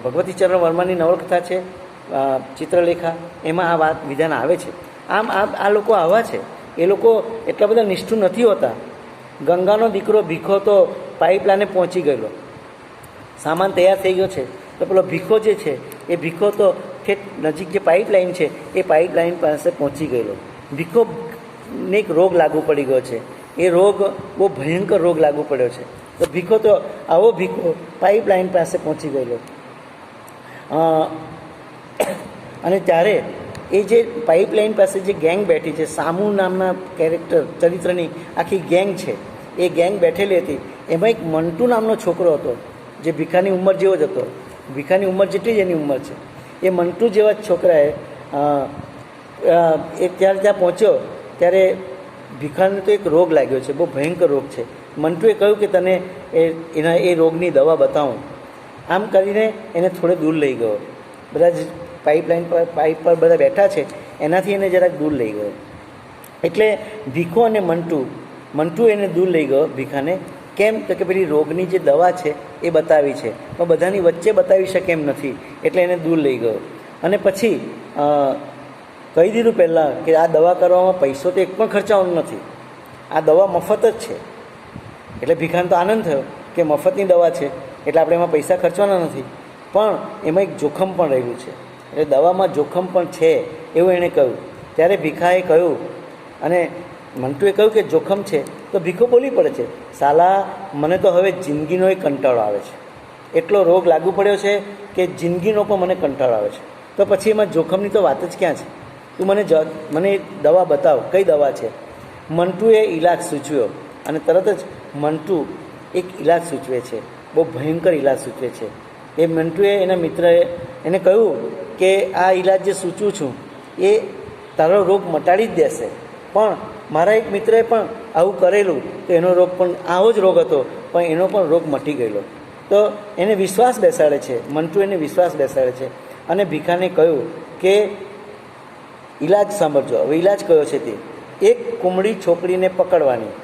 Speaker 1: ભગવતીચરણ વર્માની નવલકથા છે ચિત્રલેખા, એમાં આ વાત વિધાન આવે છે. આમ આ લોકો આવા છે. એ લોકો એટલા બધા નિષ્ઠુર નથી હોતા. ગંગાનો દીકરો ભીખો તો પાઇપલાઇને પહોંચી ગયેલો, સામાન તૈયાર થઈ ગયો છે તો પેલો ભીખો જે છે એ ભીખો તો ઠેઠ નજીક જે પાઇપલાઇન છે એ પાઇપલાઇન પાસે પહોંચી ગયેલો. ભીખોને એક રોગ લાગુ પડી ગયો છે. એ રોગ બહુ ભયંકર રોગ લાગુ પડ્યો છે. તો ભીખો તો આવો ભીખો પાઇપલાઇન પાસે પહોંચી ગયેલો. અને ત્યારે એ જે પાઇપલાઇન પાસે જે ગેંગ બેઠી છે, સામુ નામના કેરેક્ટર ચરિત્રની આખી ગેંગ છે, એ ગેંગ બેઠેલી હતી. એમાં એક મંટુ નામનો છોકરો હતો જે ભીખાની ઉંમર જેવો જ હતો. ભીખાની ઉંમર જેટલી જ એની ઉંમર છે. એ મંટુ જેવા જ છોકરાએ એ ત્યારે ત્યાં પહોંચ્યો ત્યારે ભીખાને તો એક રોગ લાગ્યો છે, બહુ ભયંકર રોગ છે. મંટુએ કહ્યું કે તને એ રોગની દવા બતાવું. આમ કરીને એને થોડે દૂર લઈ ગયો. બધા જ પાઇપ પર બધા બેઠા છે એનાથી એને જરાક દૂર લઈ ગયો. એટલે ભીખો અને મંટુ એને દૂર લઈ ગયો ભીખાને. કેમ તો કે પેલી રોગની જે દવા છે એ બતાવી છે, પણ બધાની વચ્ચે બતાવી શકે એમ નથી, એટલે એને દૂર લઈ ગયો. અને પછી કહી દીધું પહેલાં કે આ દવા કરવામાં પૈસો તો એક પણ ખર્ચાવાનો નથી, આ દવા મફત જ છે. એટલે ભીખાને તો આનંદ થયો કે મફતની દવા છે એટલે આપણે એમાં પૈસા ખર્ચવાના નથી. પણ એમાં એક જોખમ પણ રહેલું છે, એટલે દવામાં જોખમ પણ છે એવું એણે કહ્યું. ત્યારે ભીખાએ કહ્યું અને મંટુએ કહ્યું કે જોખમ છે, તો ભીખો બોલી પડે છે, સાલા મને તો હવે જિંદગીનો કંટાળો આવે છે, એટલો રોગ લાગુ પડ્યો છે કે જિંદગીનો પણ મને કંટાળો આવે છે. તો પછી એમાં જોખમની તો વાત જ ક્યાં છે? તું મને દવા બતાવ, કઈ દવા છે? મંટુએ ઈલાજ સૂચવ્યો અને તરત જ મંટુ એક ઈલાજ સૂચવે છે, બહુ ભયંકર ઈલાજ સૂચવે છે. એ મંટુએ એના મિત્રએ એને કહ્યું કે આ ઈલાજ જે સૂચવું છું એ તારો રોગ મટાડી જ દેશે, પણ મારા એક મિત્રએ પણ આવું કરેલું તો એનો રોગ પણ આવો જ રોગ હતો, પણ એનો પણ રોગ મટી ગયેલો. તો એને વિશ્વાસ બેસાડે છે, મંટુ એને વિશ્વાસ બેસાડે છે. અને ભીખાને કહ્યું કે ઈલાજ સાંભળજો. હવે ઈલાજ કયો છે તે? એક કુમળી છોકરીને પકડવાની.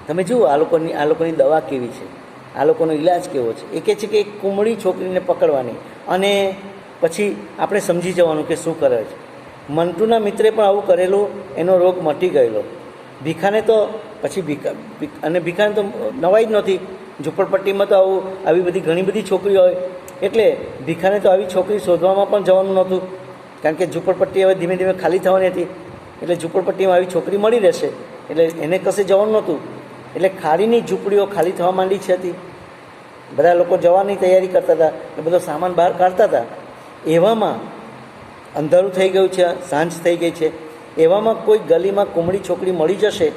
Speaker 1: તમે જુઓ આ લોકોની દવા કેવી છે, આ લોકોનો ઈલાજ કેવો છે. એ કહે છે કે એક કુમળી છોકરીને પકડવાની અને પછી આપણે સમજી જવાનું કે શું કરે છે. મંટુના મિત્રે પણ આવું કરેલું, એનો રોગ મટી ગયેલો. ભીખાને તો પછી ભીખાને તો નવાઈ જ નહોતી. ઝૂંપડપટ્ટીમાં તો આવી બધી ઘણી બધી છોકરીઓ હોય, એટલે ભીખાને તો આવી છોકરી શોધવામાં પણ જવાનું નહોતું, કારણ કે ઝૂંપડપટ્ટી હવે ધીમે ધીમે ખાલી થવાની હતી. એટલે ઝૂંપડપટ્ટીમાં આવી છોકરી મળી રહેશે, એટલે એને કશે જવાનું નહોતું. એટલે ખાડીની ઝૂંપડીઓ ખાલી થવા માંડી છે હતી. બધા લોકો જવાની તૈયારી કરતા હતા, બધો સામાન બહાર કાઢતા હતા. એવામાં અંધારું થઈ ગયું છે, સાંજ થઈ ગઈ છે. એવામાં કોઈ ગલીમાં કુમળી છોકરી મળી જશે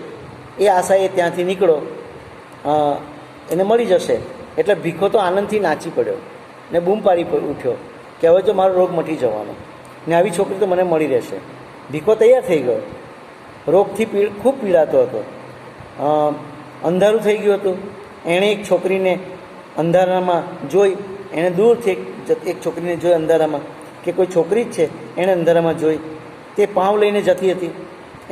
Speaker 1: એ આશાએ ત્યાંથી નીકળો, એને મળી જશે. એટલે ભીખો તો આનંદથી નાચી પડ્યો ને બૂમ પાડી ઉઠ્યો કે હવે તો મારો રોગ મટી જવાનો ને આવી છોકરી તો મને મળી રહેશે. ભીખો તૈયાર થઈ ગયો. રોગથી ખૂબ પીડાતો હતો. અંધારું થઈ ગયું હતું. એણે એક છોકરીને અંધારામાં જોઈ, એણે દૂરથી એક છોકરીને જોઈ અંધારામાં, કે કોઈ છોકરી જ છે. એણે અંધારામાં જોઈ, તે પાઉં લઈને જતી હતી,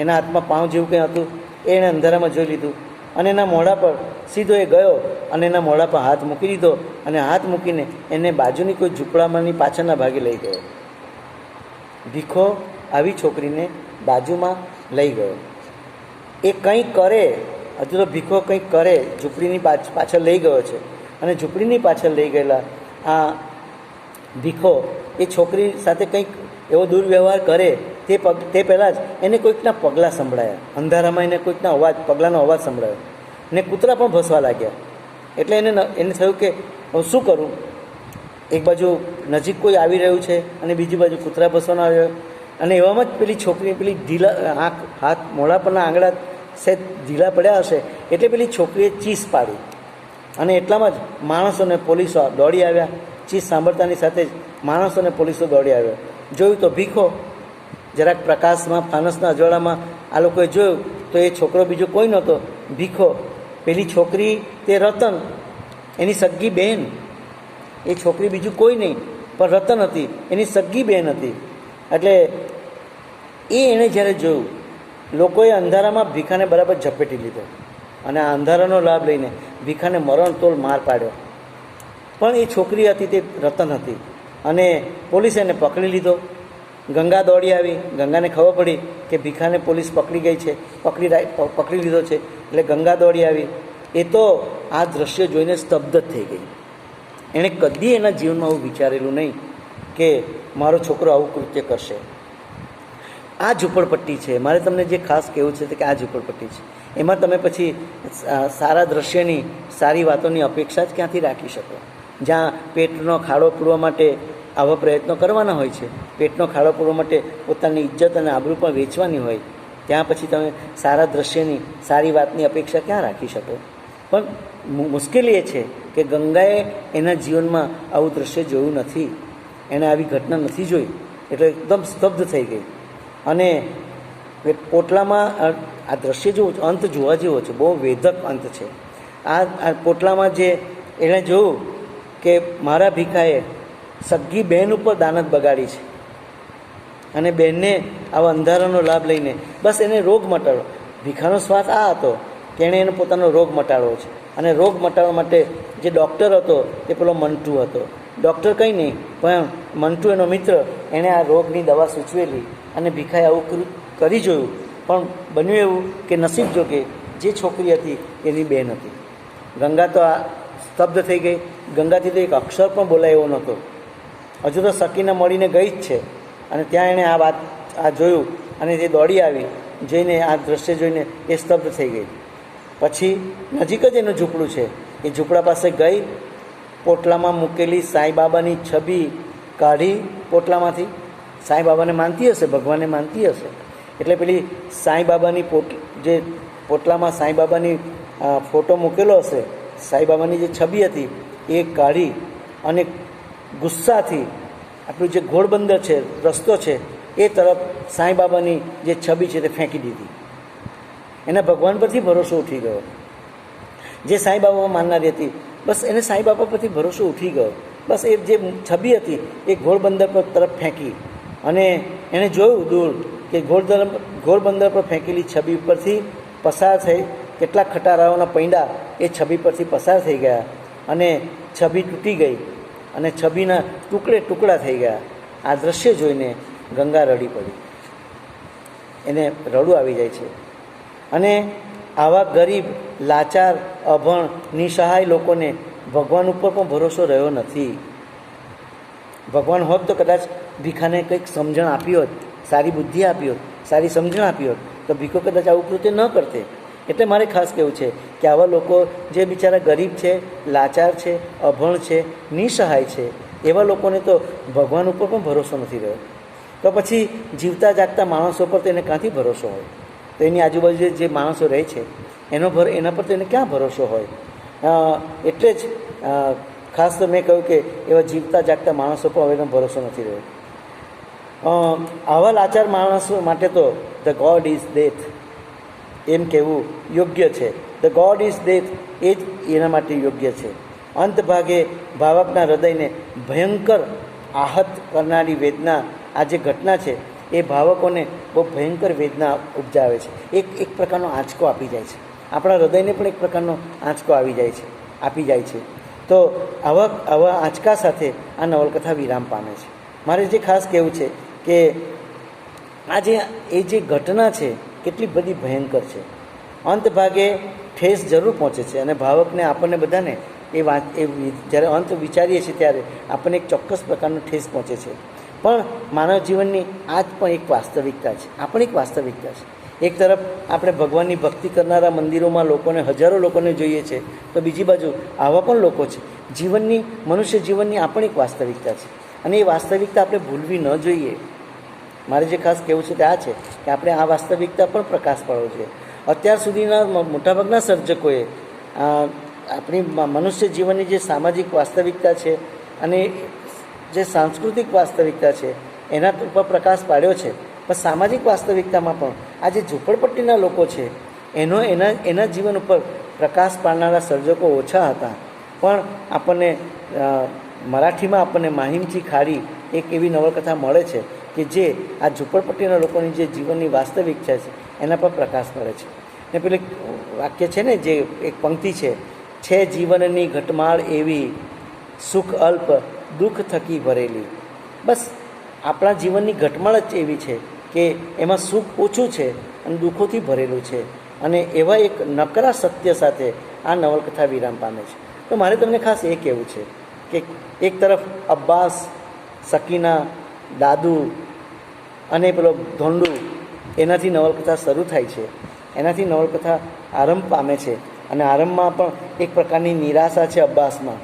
Speaker 1: એના હાથમાં પાઉં જેવું કંઈ હતું, એ એણે અંધારામાં જોઈ લીધું અને એના મોઢા પર સીધો એ ગયો અને એના મોઢા પર હાથ મૂકી દીધો અને હાથ મૂકીને એને બાજુની કોઈ ઝૂંપડામાંની પાછળના ભાગે લઈ ગયો. ભીખો આવી છોકરીને બાજુમાં લઈ ગયો. એ કંઈક કરે, હજુ તો ભીખો કંઈક કરે, ઝૂંપડીની પાછળ લઈ ગયો છે. અને ઝૂંપડીની પાછળ લઈ ગયેલા આ ભીખો એ છોકરી સાથે કંઈક એવો દુર્વ્યવહાર કરે તે પહેલાં જ એને કોઈકના પગલાં સંભળાયા. અંધારામાં એને કોઈકના પગલાંનો અવાજ સંભળાયો ને કૂતરા પણ ભસવા લાગ્યા. એટલે એને થયું કે હું શું કરું? એક બાજુ નજીક કોઈ આવી રહ્યું છે અને બીજી બાજુ કૂતરા ભસવાનો આવ્યો. અને એવામાં જ પેલી છોકરી પેલી ઢીલા હાથ મોઢા પરના આંગળા સહેજ ઢીલા પડ્યા હશે એટલે પેલી છોકરીએ ચીસ પાડી અને એટલામાં જ માણસો અને પોલીસો દોડી આવ્યા. ચીસ સાંભળતાની સાથે જ માણસો અને પોલીસો દોડી આવ્યા. જોયું તો ભીખો જરાક પ્રકાશમાં, ફાનસના અજવાળામાં આ લોકોએ જોયું તો એ છોકરો બીજો કોઈ નહોતો, ભીખો. પેલી છોકરી તે રતન, એની સગ્ગી બહેન. એ છોકરી બીજું કોઈ નહીં પણ રતન હતી, એની સગ્ગી બહેન હતી. એટલે એણે જ્યારે જોયું, લોકોએ અંધારામાં ભીખાને બરાબર ઝપેટી લીધો અને આ અંધારાનો લાભ લઈને ભીખાને મરણતોલ માર પાડ્યો. પણ એ છોકરી હતી તે રતન હતી અને પોલીસે એને પકડી લીધો. ગંગા દોડી આવી. ગંગાને ખબર પડી કે ભીખાને પોલીસ પકડી ગઈ છે, પકડી લીધો છે. એટલે ગંગા દોડી આવી. એ તો આ દ્રશ્ય જોઈને સ્તબ્ધ જ થઈ ગઈ. એણે કદી એના જીવનમાં આવું વિચારેલું નહીં કે મારો છોકરો આવું કૃત્ય કરશે. આ ઝૂંપડપટ્ટી છે. મારે તમને જે ખાસ કહેવું છે કે આ ઝૂંપડપટ્ટી છે, એમાં તમે પછી સારા દ્રશ્યની, સારી વાતોની અપેક્ષા જ ક્યાંથી રાખી શકો? જ્યાં પેટનો ખાડો પૂરવા માટે આવા પ્રયત્નો કરવાના હોય છે, પેટનો ખાડો પૂરવા માટે પોતાની ઇજ્જત અને આબરૂ પણ વેચવાની હોય, ત્યાં પછી તમે સારા દ્રશ્યની, સારી વાતની અપેક્ષા ક્યાં રાખી શકો? પણ મુશ્કેલી એ છે કે ગંગાએ એના જીવનમાં આવું દ્રશ્ય જોયું નથી, એણે આવી ઘટના નથી જોઈ, એટલે એકદમ સ્તબ્ધ થઈ ગઈ. અને પોટલામાં આ દ્રશ્ય જો અંત જોવા જેવો છે, બહુ વેધક અંત છે. આ પોટલામાં જે એણે જોયું કે મારા ભીખાએ સગ્ગી બહેન ઉપર દાનત બગાડી છે, અને બહેનને આવા અંધારાનો લાભ લઈને બસ એને રોગ મટાડો. ભીખાનો સ્વાર્થ આ હતો કે એણે એને પોતાનો રોગ મટાડવો છે, અને રોગ મટાડવા માટે જે ડૉક્ટર હતો તે પેલો મંટુ હતો. ડૉક્ટર કંઈ નહીં, પણ મંટુ એનો મિત્ર, એણે આ રોગની દવા સૂચવેલી, અને ભીખાએ આવું કરી જોયું. પણ બન્યું એવું કે નસીબ જોકે જે છોકરી હતી એની બહેન હતી. ગંગા તો આ સ્તબ્ધ થઈ ગઈ. ગંગાથી તો એક અક્ષર પણ બોલાય એવો નહોતો. હજુ તો સકીના મળીને ગઈ જ છે, અને ત્યાં એણે આ જોયું, અને તે દોડી આવી, જોઈને આ દ્રશ્ય જોઈને એ સ્તબ્ધ થઈ ગઈ. પછી નજીક જ એનું ઝૂંપડું છે, એ ઝૂંપડા પાસે ગઈ, પોટલામાં મૂકેલી સાંઈબાબાની છબી કાઢી પોટલામાંથી. સાંઈબાબાને માનતી હશે, ભગવાનને માનતી હશે, એટલે પેલી સાંઈબાબાની જે પોટલામાં સાંઈબાબાની ફોટો મૂકેલો હશે, સાંઈબાબાની જે છબી હતી એ કાઢી અને ગુસ્સાથી આપણું જે ઘોડબંદર છે, રસ્તો છે, એ તરફ સાંઈબાબાની જે છબી છે તે ફેંકી દીધી. એના ભગવાન પરથી ભરોસો ઉઠી ગયો. જે સાંઈબાબા માનનારી હતી, બસ એને સાંઈબાબા પરથી ભરોસો ઉઠી ગયો. બસ એ જે છબી હતી એ ઘોડબંદર પર તરફ ફેંકી, અને એણે જોયું દૂર કે ઘોડબંદર પર ફેંકેલી છબી પરથી પસાર થઈ કેટલાક ખટારાઓના પૈંડા એ છબી પરથી પસાર થઈ ગયા, અને છબી તૂટી ગઈ, અને છબીના ટુકડા થઈ ગયા. આ દ્રશ્ય જોઈને ગંગા રડી પડી. એને રડું આવી જાય છે. અને આવા ગરીબ, લાચાર, અભણ, નિસહાય લોકોને ભગવાન ઉપર પણ ભરોસો રહ્યો નથી. ભગવાન હોત તો કદાચ ભીખાને કંઈક સમજણ આપી હોત, સારી બુદ્ધિ આપી હોત, સારી સમજણ આપી હોત, તો ભીખો કદાચ આવું કૃત્ય ન કરતે. એટલે મારે ખાસ કહેવું છે કે આવા લોકો જે બિચારા ગરીબ છે, લાચાર છે, અભણ છે, નિસહાય છે, એવા લોકોને તો ભગવાન ઉપર પણ ભરોસો નથી રહ્યો. તો પછી જીવતા જાગતા માણસો પર તો એને ક્યાંથી ભરોસો હોય? તો એની આજુબાજુ જે માણસો રહે છે એના પર તો એને ક્યાં ભરોસો હોય? એટલે જ ખાસ તો મેં કહ્યું કે એવા જીવતા જાગતા માણસો પર હવે એનો ભરોસો નથી રહ્યો. આવા લાચાર માણસો માટે તો ધ ગોડ ઇઝ ડેથ એમ કહેવું યોગ્ય છે. ધ ગોડ ઇઝ ડેથ એ જ એના માટે યોગ્ય છે. અંત ભાગે ભાવકના હૃદયને ભયંકર આહત કરનારી વેદના, આ જે ઘટના છે એ ભાવકોને બહુ ભયંકર વેદના ઉપજાવે છે. એક પ્રકારનો આંચકો આપી જાય છે. આપણા હૃદયને પણ એક પ્રકારનો આંચકો આપી જાય છે. તો આવા આંચકા સાથે આ નવલકથા વિરામ પામે છે. મારે જે ખાસ કહેવું છે કે એ જે ઘટના છે કેટલી બધી ભયંકર છે. અંત ભાગે ઠેસ જરૂર પહોંચે છે, અને ભાવકને, આપણને બધાને જ્યારે અંત વિચારીએ છીએ ત્યારે આપણને એક ચોક્કસ પ્રકારનો ઠેસ પહોંચે છે. પણ માનવ જીવનની આ જ પણ એક વાસ્તવિકતા છે. આપણી એક વાસ્તવિકતા છે. એક તરફ આપણે ભગવાનની ભક્તિ કરનારા મંદિરોમાં હજારો લોકોને જોઈએ છે, તો બીજી બાજુ આવા પણ લોકો છે. મનુષ્ય જીવનની આપણી એક વાસ્તવિકતા છે, અને એ વાસ્તવિકતા આપણે ભૂલવી ન જોઈએ. મારે જે ખાસ કહેવું છે તે આ છે કે આપણે આ વાસ્તવિકતા પર પ્રકાશ પાડવો જોઈએ. અત્યાર સુધીના મોટાભાગના સર્જકોએ આપણી મનુષ્ય જીવનની જે સામાજિક વાસ્તવિકતા છે અને જે સાંસ્કૃતિક વાસ્તવિકતા છે એના ઉપર પ્રકાશ પાડ્યો છે. પણ સામાજિક વાસ્તવિકતામાં પણ આ જે ઝૂંપડપટ્ટીના લોકો છે એના જીવન ઉપર પ્રકાશ પાડનારા સર્જકો ઓછા હતા. પણ આપણને મરાઠીમાં આપણને માહિમચી ખાડી એક એવી નવલકથા મળે છે કે જે આ ઝૂંપડપટ્ટીના લોકોની જે જીવનની વાસ્તવિકતા છે એના પર પ્રકાશ પડે છે. ને પેલું વાક્ય છે ને, જે એક પંક્તિ છે જીવનની ઘટમાળ એવી, સુખ અલ્પ દુઃખ થકી ભરેલી. બસ આપણા જીવનની ઘટમાળ જ એવી છે કે એમાં સુખ ઓછું છે અને દુઃખોથી ભરેલું છે. અને એવા એક નકરા સત્ય સાથે આ નવલકથા વિરામ પામે છે. તો મારે તમને ખાસ એ કહેવું છે કે એક તરફ અબ્બાસ, સકીના, દાદુ અને પેલો ધોંડુ, એનાથી નવલકથા શરૂ થાય છે, એનાથી નવલકથા આરંભ પામે છે. અને આરંભમાં પણ એક પ્રકારની નિરાશા છે અબ્બાસમાં,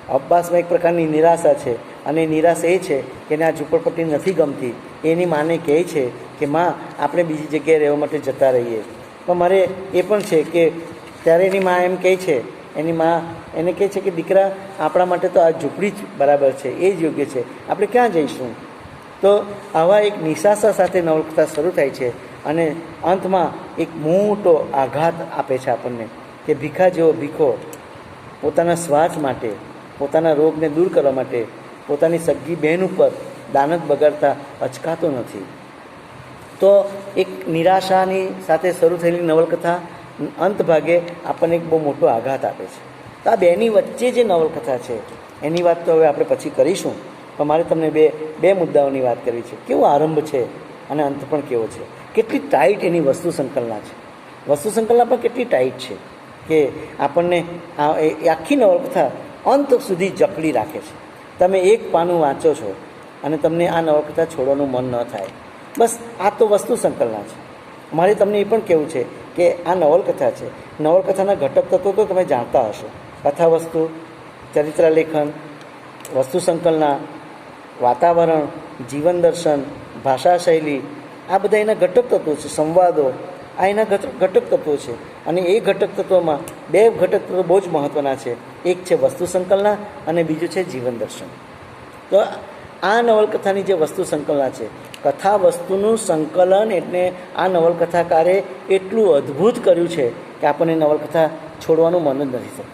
Speaker 1: અબ્બાસમાં એક પ્રકારની નિરાશા છે, અને નિરાશા એ છે કે એને આ ઝૂંપડપટ્ટી નથી ગમતી. એની માને કહે છે કે માં, આપણે બીજી જગ્યાએ રહેવા માટે જતા રહીએ. પણ મારે એ પણ છે કે ત્યારે એની મા એમ કહે છે, એની મા એને કહે છે કે દીકરા, આપણા માટે તો આ ઝૂંપડી જ બરાબર છે, એ જ યોગ્ય છે, આપણે ક્યાં જઈશું? તો આવા એક નિરાશા સાથે નવલકથા શરૂ થાય છે, અને અંતમાં એક મોટો આઘાત આપે છે આપણને કે ભીખા જેવો ભીખો પોતાના સ્વાર્થ માટે, પોતાના રોગને દૂર કરવા માટે પોતાની સગી બહેન ઉપર દાનત બગાડતા અચકાતો નથી. તો એક નિરાશાની સાથે શરૂ થયેલી નવલકથા અંત ભાગે આપણને એક બહુ મોટો આઘાત આપે છે. તો આ બેની વચ્ચે જે નવલકથા છે એની વાત તો હવે આપણે પછી કરીશું, પણ મારે તમને બે મુદ્દાઓની વાત કરવી છે. કેવો આરંભ છે અને અંત પણ કેવો છે. કેટલી ટાઈટ એની વસ્તુ સંકલના છે. વસ્તુ સંકલના પણ કેટલી ટાઈટ છે કે આપણને આખી નવલકથા અંત સુધી જકડી રાખે છે. તમે એક પાનું વાંચો છો અને તમને આ નવલકથા છોડવાનું મન ન થાય. બસ આ તો વસ્તુ સંકલના છે. મારે તમને એ પણ કહેવું છે કે આ નવલકથા છે, નવલકથાના ઘટક તત્વો તો તમે જાણતા હશો. કથા વસ્તુ, ચરિત્રલેખન, વસ્તુ સંકલના, વાતાવરણ, જીવન દર્શન, ભાષા શૈલી, આ બધા એના ઘટક તત્વો છે. સંવાદો, આ એના ઘટક તત્વો છે. અને એ ઘટક તત્વોમાં બે ઘટક તત્વો બહુ જ મહત્ત્વના છે. એક છે વસ્તુ સંકલના અને બીજું છે જીવન દર્શન. તો આ નવલકથાની જે વસ્તુ સંકલના છે, કથા વસ્તુનું સંકલન, એટલે આ નવલકથાકારે એટલું અદ્ભુત કર્યું છે કે આપણને નવલકથા છોડવાનું મન જ નથી થતું.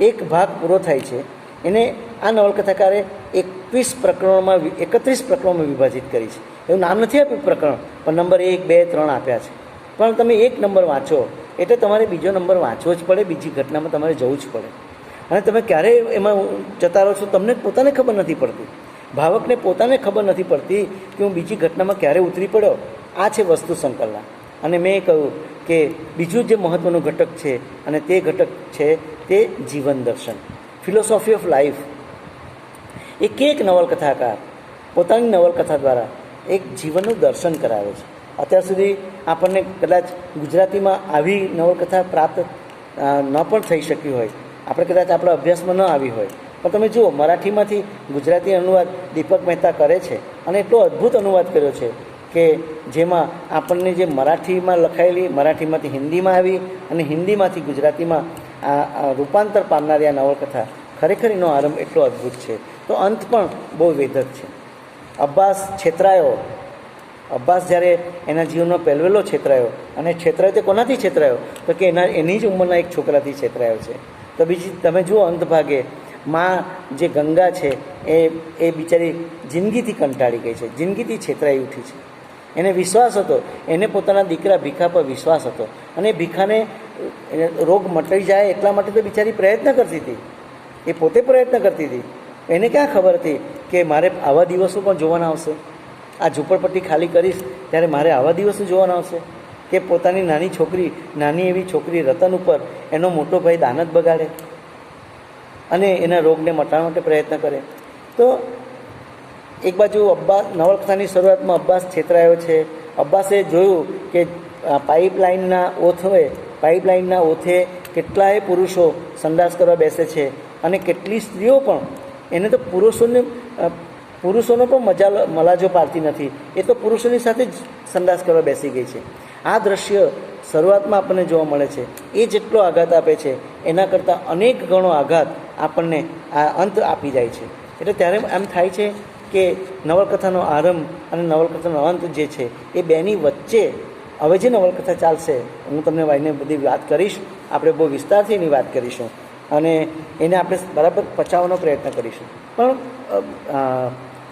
Speaker 1: એક ભાગ પૂરો થાય છે, એને આ નવલકથાકારે 31 પ્રકરણોમાં વિભાજિત કરી છે. એવું નામ નથી આપ્યું પ્રકરણ, પણ નંબર 1, 2, 3 આપ્યા છે. પણ તમે એક નંબર વાંચો એટલે તમારે બીજો નંબર વાંચવો જ પડે, બીજી ઘટનામાં તમારે જવું જ પડે. અને તમે ક્યારે એમાં જતા રહો છો તમને પોતાને ખબર નથી પડતી. ભાવકને પોતાને ખબર નથી પડતી કે હું બીજી ઘટનામાં ક્યારે ઉતરી પડ્યો. આ છે વસ્તુ સંકલના. અને મેં કહ્યું કે બીજું જે મહત્ત્વનું ઘટક છે, અને તે ઘટક છે તે જીવન દર્શન, ફિલોસોફી ઓફ લાઈફ. એક નવલકથાકાર પોતાની નવલકથા દ્વારા એક જીવનનું દર્શન કરાવે છે. અત્યાર સુધી આપણને કદાચ ગુજરાતીમાં આવી નવલકથા પ્રાપ્ત ન પણ થઈ શકી હોય, આપણે કદાચ આપણા અભ્યાસમાં ન આવી હોય. પણ તમે જુઓ, મરાઠીમાંથી ગુજરાતી અનુવાદ દીપક મહેતા કરે છે, અને એટલો અદ્ભુત અનુવાદ કર્યો છે કે જેમાં આપણને જે મરાઠીમાં લખાયેલી, મરાઠીમાંથી હિન્દીમાં આવી અને હિન્દીમાંથી ગુજરાતીમાં આ રૂપાંતર પામનારી આ નવલકથા, ખરેખર એનો આરંભ એટલો અદ્ભુત છે. તો અંત પણ બહુ વેધક છે. અબ્બાસ છેતરાયો. અબ્બાસ જ્યારે એના જીવનમાં પહેલવેલો છેતરાયો, અને છેતરાયો તે કોનાથી છેતરાયો? તો કે એની જ ઉંમરના એક છોકરાથી છેતરાયો છે. તો બીજી તમે જુઓ, અંત ભાગે માં જે ગંગા છે એ બિચારી જિંદગીથી કંટાળી ગઈ છે, જિંદગીથી છેતરાઈ ઉઠી છે. એને વિશ્વાસ હતો, એને પોતાના દીકરા ભીખા પર વિશ્વાસ હતો, અને ભીખાને રોગ મટી જાય એટલા માટે તો બિચારી પ્રયત્ન કરતી હતી. એ પોતે પ્રયત્ન કરતી હતી. એને ક્યાં ખબર હતી કે મારે આવા દિવસો પણ જોવાના આવશે? આ ઝૂંપડપટ્ટી ખાલી કરીશ ત્યારે મારે આવા દિવસો જોવાના આવશે કે પોતાની નાની એવી છોકરી રતન ઉપર એનો મોટો ભાઈ દાનત બગાડે અને એના રોગને મટાડવા માટે પ્રયત્ન કરે. તો એક બાજુ અબ્બાસ, નવલકથાની શરૂઆતમાં અબ્બાસ છેતરાયો છે. અબ્બાસે જોયું કે પાઇપલાઇનના ઓથે કેટલાય પુરુષો સંડાસ કરવા બેસે છે, અને કેટલી સ્ત્રીઓ પણ, એને તો પુરુષોનો પણ મલાજો પાડતી નથી, એ તો પુરુષોની સાથે જ સંડાસ કરવા બેસી ગઈ છે. આ દ્રશ્ય શરૂઆતમાં આપણને જોવા મળે છે. એ જેટલો આઘાત આપે છે એના કરતાં અનેક ગણો આઘાત આપણને આ અંત આપી જાય છે. એટલે ત્યારે એમ થાય છે કે નવલકથાનો આરંભ અને નવલકથાનો અંત જે છે એ બેની વચ્ચે હવે જે નવલકથા ચાલશે, હું તમને એને બધી વાત કરીશ, આપણે બહુ વિસ્તારથી એની વાત કરીશું, અને એને આપણે બરાબર પચાવવાનો પ્રયત્ન કરીશું. પણ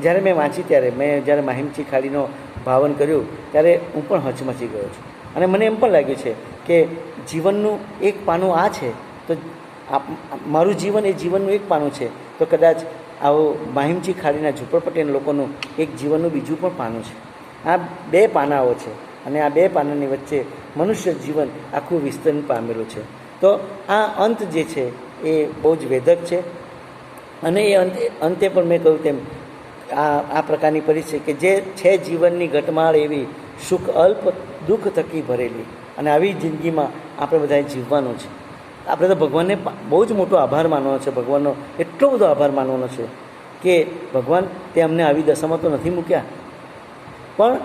Speaker 1: જ્યારે મેં વાંચી ત્યારે, મેં જ્યારે માહિમચી ખાડીનો ભાવન કર્યું ત્યારે હું પણ હચમચી ગયો છું. અને મને એમ પણ લાગ્યું છે કે જીવનનું એક પાનું આ છે, તો મારું જીવન એ જીવનનું એક પાનું છે, તો કદાચ આવું માહિમચી ખાડીના ઝૂંપડપટ્ટીના લોકોનું એક જીવનનું બીજું પણ પાનું છે. આ બે પાનાઓ છે, અને આ બે પાનાની વચ્ચે મનુષ્ય જીવન આખું વિસ્તરણ પામેલું છે. તો આ અંત જે છે એ બહુ જ વેધક છે. અને એ અંતે પણ મેં કહ્યું તેમ આ પ્રકારની પરિસ્થિતિ કે જે છે જીવનની ઘટમાળ એવી, સુખ અલ્પ દુઃખ થકી ભરેલી, અને આવી જિંદગીમાં આપણે બધાએ જીવવાનું છે. આપણે તો ભગવાનને બહુ જ મોટો આભાર માનવાનો છે. ભગવાનનો એટલો બધો આભાર માનવાનો છે કે ભગવાન તે અમને આવી દશામાં તો નથી મૂક્યા, પણ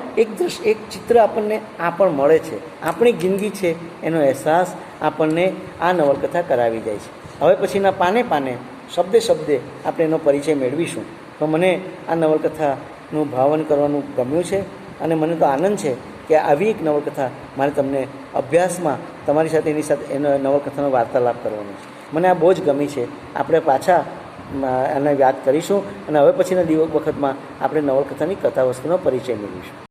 Speaker 1: એક ચિત્ર આપણને આ પણ મળે છે. આપણી જિંદગી છે એનો અહેસાસ આપણને આ નવલકથા કરાવી જાય છે. હવે પછીના પાને પાને શબ્દે શબ્દે આપણે એનો પરિચય મેળવીશું. તો મને આ નવલકથાનું ભાવન કરવાનું ગમ્યું છે અને મને તો આનંદ છે કે આવી એક નવલકથા મારે તમને અભ્યાસમાં તમારી સાથે એનો નવલકથાનો વાર્તાલાપ કરવાનો છે. મને આ બહુ જ ગમી છે. આપણે પાછા એને યાદ કરીશું અને હવે પછીના વખતમાં આપણે નવલકથાની કથા વસ્તુનો પરિચય મેળવીશું.